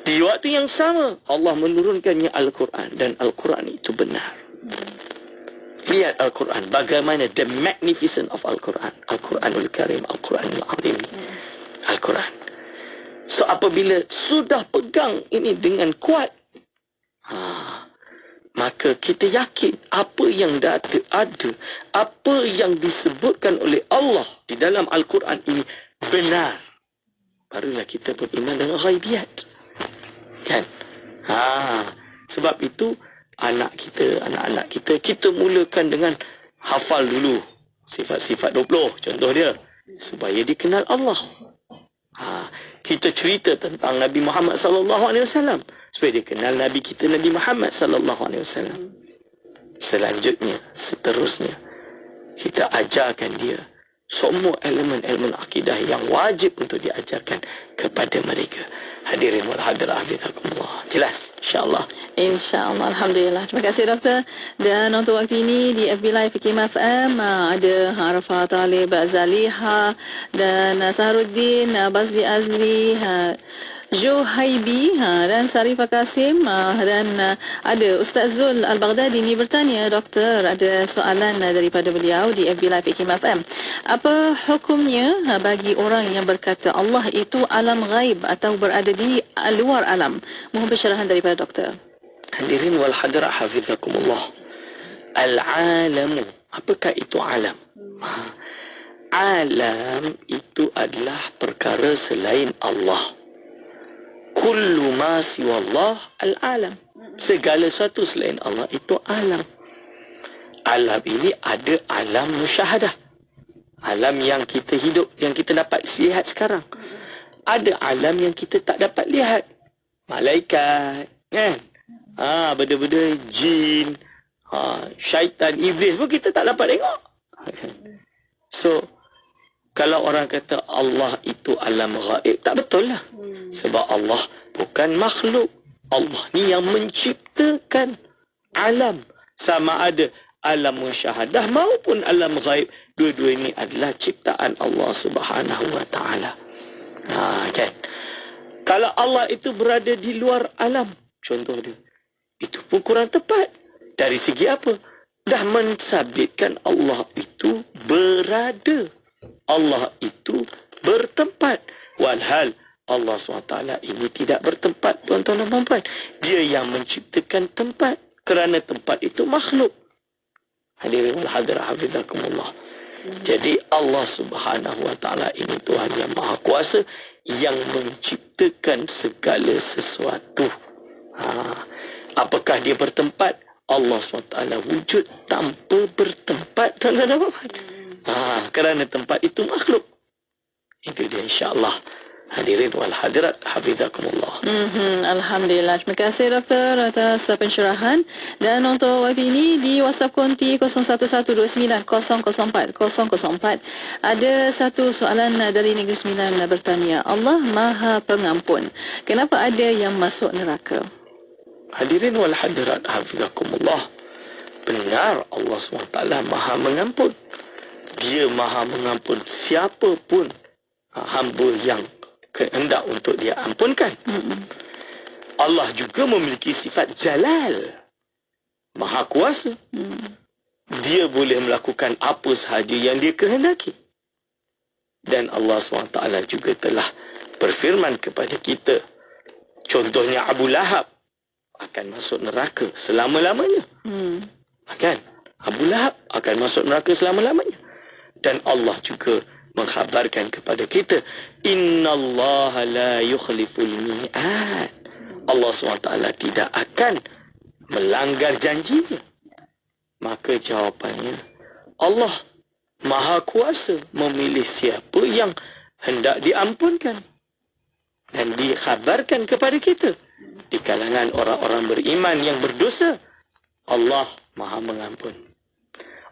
Di waktu yang sama, Allah menurunkannya Al-Quran. Dan Al-Quran itu benar. Lihat Al-Quran. Bagaimana the magnificent of Al-Quran. Al-Quranul Karim. Al-Quranul Azim. Al-Quran. So apabila sudah pegang ini dengan kuat, maka kita yakin apa yang ada, apa yang disebutkan oleh Allah di dalam Al-Quran ini benar. Barulah kita beriman dengan ghaibiyat. Kan? Sebab itu anak kita, kita mulakan dengan hafal dulu sifat-sifat 20 contoh dia, supaya dikenal Allah. Kita cerita tentang Nabi Muhammad sallallahu alaihi wasallam supaya dia kenal Nabi kita Nabi Muhammad sallallahu alaihi wasallam. Selanjutnya, seterusnya, kita ajarkan dia semua elemen-elemen akidah yang wajib untuk diajarkan kepada mereka. Hadirin wal hadirat hafizakumullah. Jelas insya-Allah. InsyaAllah. Alhamdulillah. Terima kasih doktor. Dan untuk waktu ini di FB Live Hikmah FM ada Arafah Talib, Zaliha dan Saharuddin, Bazli Azli, Juhaibi dan Sarifah Kasim, dan ada Ustaz Zul Al-Baghdadi ni bertanya, doktor, ada soalan daripada beliau di FB Live Hikmah FM. Apa hukumnya bagi orang yang berkata Allah itu alam ghaib atau berada di luar alam? Mohon pencerahan daripada doktor. Hadirin wal hadirat hafizakumullah. Al-alamu, apakah itu alam? Alam itu adalah perkara selain Allah. Kullu ma siwa Allah al-alam. Segala sesuatu selain Allah itu alam. Alam ini ada alam musyahadah. Alam yang kita hidup, yang kita dapat lihat sekarang. Ada alam yang kita tak dapat lihat. Malaikat, kan? Benda-benda jin, syaitan, iblis pun kita tak dapat tengok. So, kalau orang kata Allah itu alam ghaib, tak betul lah. Sebab Allah bukan makhluk. Allah ni yang menciptakan alam. Sama ada alam musyahadah maupun alam ghaib. Dua-dua ini adalah ciptaan Allah Subhanahu wa ta'ala. Kan? Kalau Allah itu berada di luar alam, contoh dia, itu pun kurang tepat. Dari segi apa? Dah mensabitkan Allah itu berada. Allah itu bertempat. Walhal Allah SWT ini tidak bertempat, tuan-tuan dan puan-puan. Dia yang menciptakan tempat. Kerana tempat itu makhluk. Hadirin wal hadirat hafizakumullah. Jadi Allah Subhanahu wa taala ini Tuhan yang Maha Kuasa yang menciptakan segala sesuatu. Apakah dia bertempat? Allah SWT wujud tanpa bertempat, tuan-tuan dan puan-puan. Kerana tempat itu makhluk. Itu dia, insya-Allah. Hadirin wal hadirat hafizakumullah. Alhamdulillah. Terima kasih doktor atas pencerahan. Dan untuk waktu ini di WhatsApp konti 01129004 ada satu soalan dari Negeri Sembilan bertanya, Allah Maha Pengampun, kenapa ada yang masuk neraka? Hadirin wal hadirat hafizakumullah. Benar, Allah SWT Maha Mengampun. Dia Maha Mengampun siapa pun hamba yang kehendak untuk dia ampunkan. Allah juga memiliki sifat jalal, Maha Kuasa. Dia boleh melakukan apa sahaja yang dia kehendaki. Dan Allah SWT juga telah berfirman kepada kita, contohnya Abu Lahab akan masuk neraka selama-lamanya. Kan? Abu Lahab akan masuk neraka selama-lamanya. Dan Allah juga mengkhabarkan kepada kita, innallaha la yukhliful mi'ad. Allah SWT tidak akan melanggar janjinya. Maka jawapannya, Allah Maha Kuasa memilih siapa yang hendak diampunkan. Dan dikhabarkan kepada kita, di kalangan orang-orang beriman yang berdosa, Allah Maha Mengampun.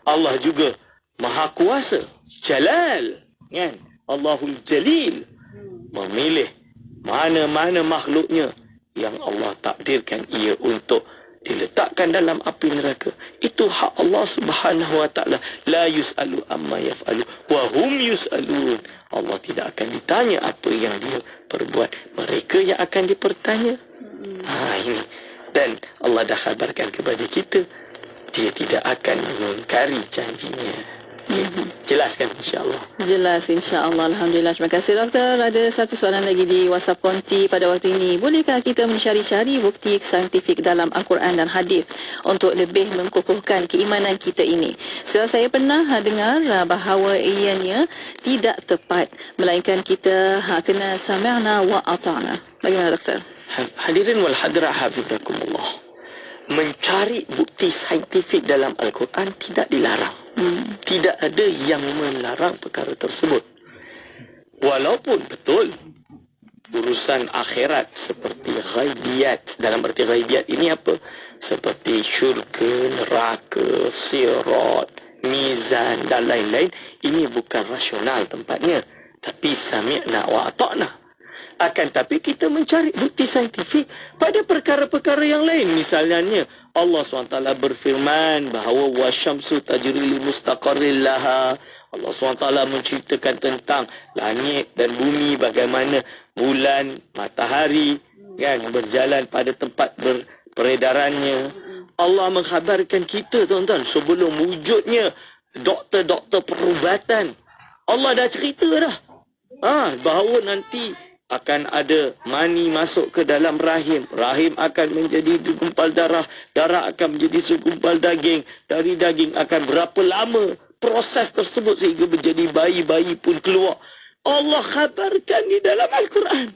Allah juga Maha Kuasa, Jalal, kan? Allahul Jalil, memilih mana-mana makhluknya yang Allah takdirkan ia untuk diletakkan dalam api neraka. Itu hak Allah Subhanahu wa taala. La yus'alu amma yaf'alu wa hum yus'alun. Allah tidak akan ditanya apa yang dia perbuat, mereka yang akan dipertanya. Ini. Dan Allah dah khabarkan kepada kita, dia tidak akan mengingkari janjinya. Jelaskan insya-Allah. Jelas insya-Allah. Alhamdulillah. Terima kasih doktor. Ada satu soalan lagi di WhatsApp konti pada waktu ini. Bolehkah kita mencari-cari bukti saintifik dalam Al-Quran dan hadis untuk lebih mengukuhkan keimanan kita ini? Sebab saya pernah dengar bahawa ianya tidak tepat, melainkan kita kena sami'na wa ata'na. Bagaimana doktor? Hadirin wal hadirat hafizakumullah. Mencari bukti saintifik dalam Al-Quran tidak dilarang. Tidak ada yang melarang perkara tersebut. Walaupun betul urusan akhirat seperti ghaibiyat, dalam arti ghaibiyat ini apa? Seperti syurga, neraka, sirat, mizan dan lain-lain, ini bukan rasional tempatnya, tapi sami'na wa ata'na. Akan tapi kita mencari bukti saintifik pada perkara-perkara yang lain. Misalnya Allah SWT berfirman bahawa wasyamsu tajri li mustaqarril laha. Allah SWT menceritakan tentang langit dan bumi, bagaimana bulan, matahari kan berjalan pada tempat peredarannya. Allah mengkhabarkan kita, tuan-tuan, sebelum wujudnya doktor-doktor perubatan. Allah dah cerita dah. Bahawa nanti akan ada mani masuk ke dalam rahim. Rahim akan menjadi segumpal darah. Darah akan menjadi segumpal daging. Dari daging akan berapa lama proses tersebut sehingga menjadi bayi-bayi pun keluar. Allah khabarkan di dalam Al-Quran.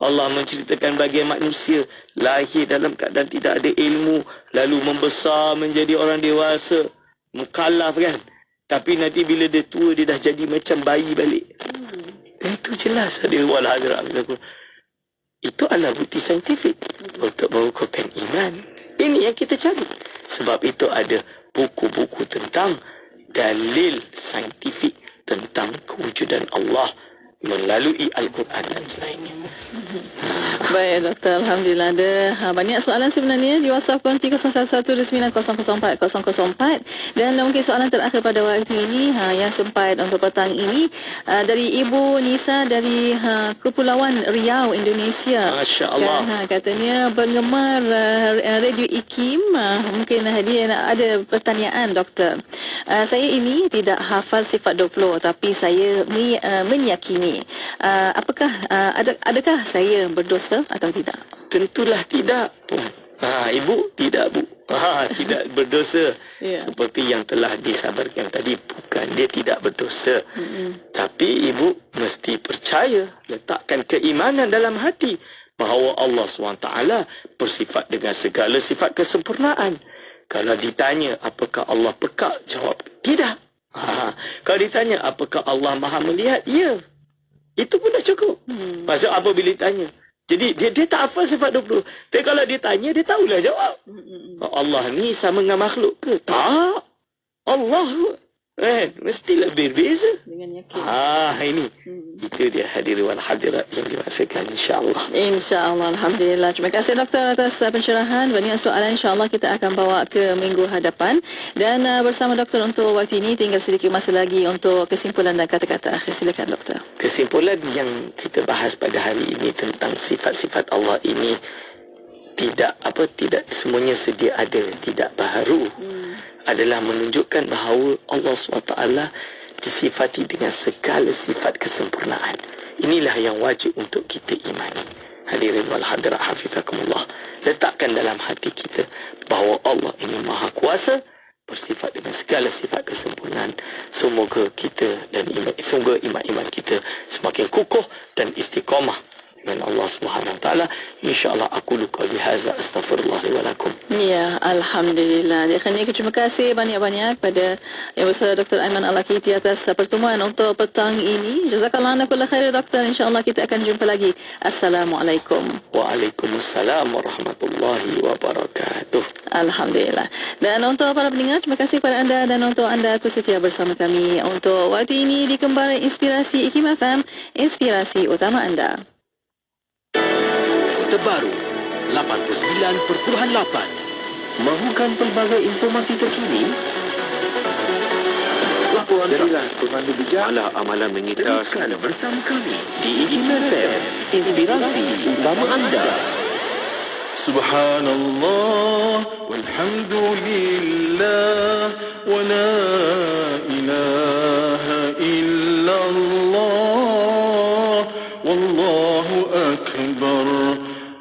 Allah menceritakan bagaimana manusia lahir dalam keadaan tidak ada ilmu, lalu membesar menjadi orang dewasa, mukallaf kan. Tapi nanti bila dia tua, dia dah jadi macam bayi balik. Itu jelas hadirin wal hadirat. Itu adalah bukti saintifik untuk mengukuhkan iman. Ini yang kita cari. Sebab itu ada buku-buku tentang dalil saintifik tentang kewujudan Allah melalui Al-Quran dan selainnya. Baik doktor, Alhamdulillah ada banyak soalan sebenarnya di WhatsApp konti 0112900404 dan mungkin soalan terakhir pada waktu ini yang sempat untuk petang ini dari Ibu Nisa dari Kepulauan Riau, Indonesia. Masya Allah. Katanya penggemar Radio IKIM, mungkin dia ada pertanyaan doktor. Saya ini tidak hafal sifat 20 tapi saya meyakini apakah adakah saya berdosa atau tidak? Tentulah tidak. Ibu tidak, Bu. Tidak berdosa. Ya. Seperti yang telah disabarkan tadi, bukan dia tidak berdosa. Tapi ibu mesti percaya, letakkan keimanan dalam hati bahawa Allah SWT bersifat dengan segala sifat kesempurnaan. Kalau ditanya apakah Allah peka, jawab tidak. Kalau ditanya apakah Allah Maha melihat, ya. Itu pun dah cukup. Maksud apa bila ditanya? Jadi dia tak hafal sifat 20. Tapi kalau dia tanya, dia tahulah jawab. Allah ni sama dengan makhluk ke? Tak. Allah mestilah berbeza. Dengan yakin. Ini. Itu dia hadirin wal hadirat yang dirasakan, insya-Allah. InsyaAllah, Alhamdulillah. Terima kasih doktor atas pencerahan. Banyak soalan insyaAllah kita akan bawa ke minggu hadapan. Dan bersama doktor untuk waktu ini tinggal sedikit masa lagi untuk kesimpulan dan kata-kata akhir. Silakan doktor. Kesimpulan yang kita bahas pada hari ini tentang sifat-sifat Allah ini tidak semuanya sedia ada, tidak baharu. Adalah menunjukkan bahawa Allah SWT disifati dengan segala sifat kesempurnaan. Inilah yang wajib untuk kita imani. Hadirin wal hadirat hafizakumullah. Letakkan dalam hati kita bahawa Allah ini Maha Kuasa, bersifat dengan segala sifat kesempurnaan. Semoga kita dan iman kita semakin kukuh dan istiqamah dengan Allah Subhanahu Wa Taala. Insya-Allah aku qauli hadza astaghfirullah li wa lakum. Ya, Alhamdulillah. Terima kasih banyak-banyak pada Yang Besar Dr. Aiman Al-Akiti atas pertemuan untuk petang ini. Jazakallah kulla khair doktor. Insya-Allah kita akan jumpa lagi. Assalamualaikum. Waalaikumsalam warahmatullahi wabarakatuh. Alhamdulillah. Dan untuk para pendengar, terima kasih kepada anda dan untuk anda terus setia bersama kami untuk waktu ini di Kembara Inspirasi IKIM FM, inspirasi utama anda. Terbaru 89.8. Mahukan pelbagai informasi terkini? Laporan jadilah pemandu bijak ala amalan mengita sekali bersama kami di IKIM FM, inspirasi utama anda. Subhanallah walhamdulillah wa la ilaha illallah wallahu akbar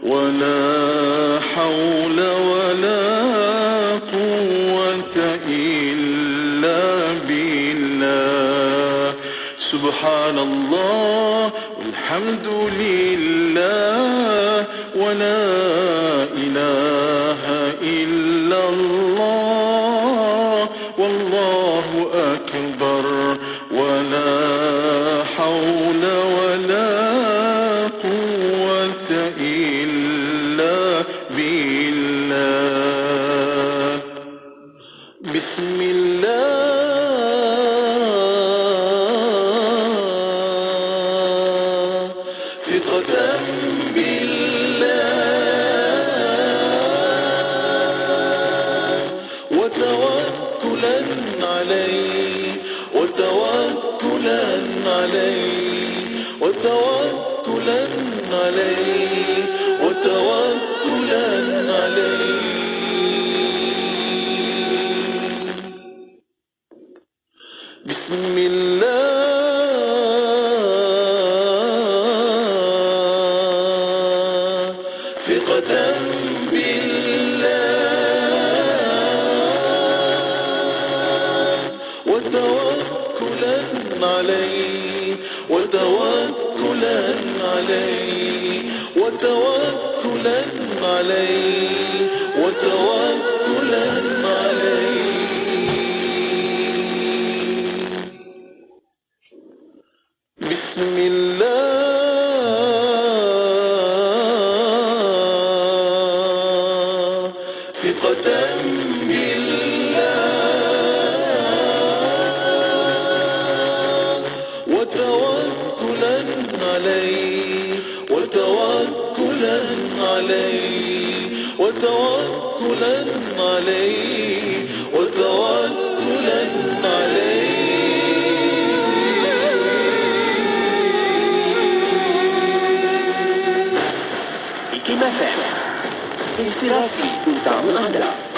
wa la hawla wa la quwwata illa billah. Subhanallah walhamdulillah wa la ilaha illallah wallahu akbar wa la hawla wa la quwwata illa billah. Bismillah. وتوكلا عليه وتوكلا عليه بسم الله ثقة بالله وتوكلا عليه وتوكلا عليه وتوكلا عليه وتوكلا عليه بسم الله ثقة بالله وتوكلا عليه وتوكلا عليه وتوكلا عليه وتوكلا عليه. IKIM FM, inspirasi utama anda.